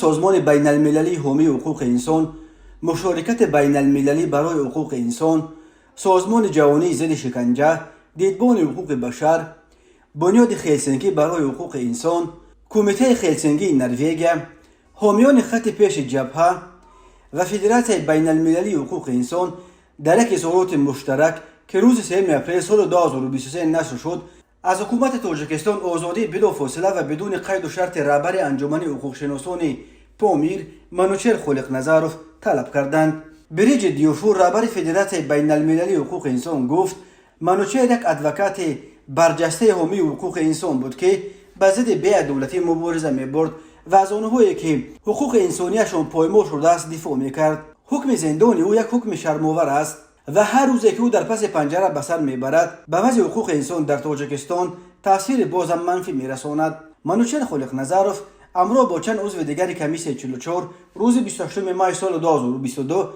سازمان بین المللی حامی حقوق انسان، مشارکت بین المللی برای حقوق انسان، سازمان جهانی ضد شکنجه، دیدبان حقوق بشر، بنیاد هلسینکی برای حقوق انسان، کمیته هلسینکی نروژ، حامیان خط پیش جبهه و فدراسیون بین المللی حقوق انسان در یک اظهارات مشترک که روز 3 اپریل سال 2023 نشر شد، از حکومت تاجیکستان آزادی بلافاصله و بدون قید و شرط رهبر انجمن حقوق شناسان پامیر منوچهر خالقنظروف طلب کردند. بریج دیوفور رهبر فدراسیون بین المللی حقوق انسان گفت منوچهر یک ادوکات برجسته حامی حقوق انسان بود که به ضد بی‌عدالتی مبارزه می‌برد و از آنهایی که حقوق انسانیشان پایمال شده است دفاع می‌کرد. حکم زندان او یک حکم شرم‌آور است و هر روزی که او در پس پنجره به سر میبرد به وضع حقوق انسان در تاجیکستان تاثیر بازم منفی میرساند. منوچهر خالقنظروف امروز با چند عضو دیگر کمیسیون 44 روز 28 می سال 2022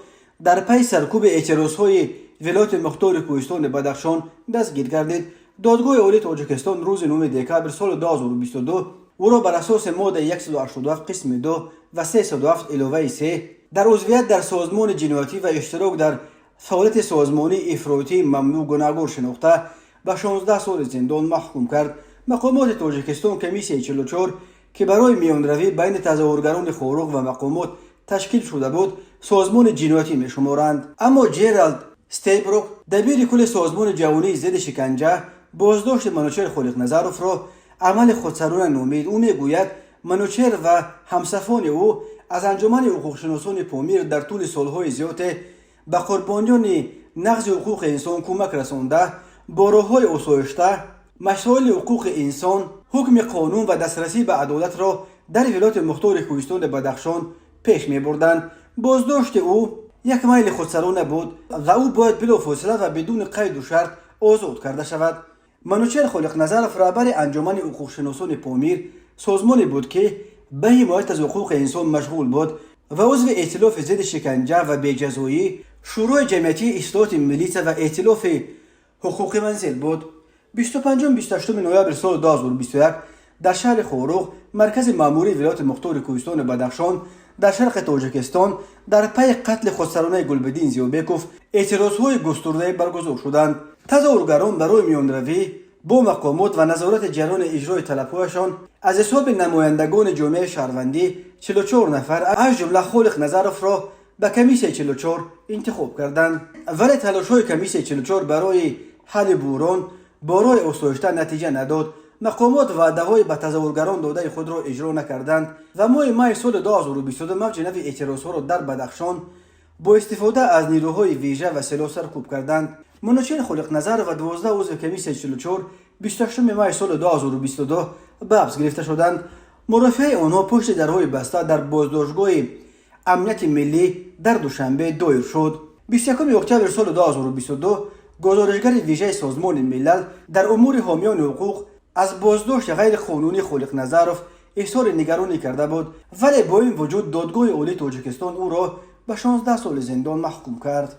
در پی سرکوب اعتراضهای ولایت مختار کوهستان بدخشان دستگیر گردید. دادگاه عالی تاجیکستان روز 9 دکبر سال 2022 او را بر اساس ماده 187 قسم 2 و 307 علاوه 3 در عضویت در سازمان جنایتی و اشتراک در فعالیت سازمانی افراطی ممنوع گناهکار شناخته به 16 سال زندان محکوم کرد. مقامات تاجیکستان کمیسیون 44 که برای میانروی بین تظاهرگران خارق و مقامات تشکیل شده بود سازمان جنایتی میشمارند. اما جرالد استیبروک دبیر کل سازمان جهانی ضد شکنجه بازداشت منوچهر خالقنظروف را عمل خودسرانه نامید. او میگوید منوچهر و همصفان او از انجمن حقوق شناسان پامیر در طول سالهای زیاد به قربانیان نقض حقوق انسان کمک رسانده، با راه‌های آسایشته مسائل حقوق انسان، حکم قانون و دسترسی به عدالت را در ولایت مختار کوهستان بدخشان پیش می‌بردند. بازداشت او یک میل خودسرانه بود و او باید بلافاصله و بدون قید و شرط آزاد کرده شود. منوچهر خالقنظروف رهبر انجمن حقوق شناسان پامیر سازمانی بود که به حمایت از حقوق انسان مشغول بود و عضو ائتلاف ضد شکنجه و بی‌جزایی، شورای جمعیتی اصلاحات ملی و ائتلاف حقوق منزل بود. 25-28 نوامبر سال 2021 در شهر خارق مرکز مأموری ولایت مختار کوهستان بدخشان در شرق تاجیکستان در پی قتل خودسرانه گلبدین زیابکوف اعتراضهای گسترده برگزار شدند. تظاهرگران برای میانروی با مقامات و نظارت جریان اجرای طلب‌هایشان از حساب نمایندگان جامعه شهروندی 44 نفر از جمله خالقنظروف را به کمیسیون 44 انتخاب کردند. ولی تلاش‌های کمیسیون 44 برای حل بحران با راه آسایشته نتیجه نداد. مقامات وعده‌های به تظاهرگران داده خود را اجرا نکردند و ماه می سال 2022 موج نوی اعتراض‌ها را در بدخشان با استفاده از نیروهای ویژه و سلاح سرکوب کردند. منوچهر خالقنظروف و 12 عضو کمیسیون 44 28 می سال 2022 به حبس گرفته شدند. مرافعه آنها پشت درهای بسته در بازداشتگاه امنیت ملی در دوشنبه دایر شد. 21 اکتبر سال 2022 گزارشگر ویژه سازمان ملل در امور حامیان حقوق از بازداشت غیر قانونی خالقنظروف اظهار نگرانی کرده بود، ولی با این وجود دادگاه عالی تاجیکستان او را به 16 سال زندان محکوم کرد.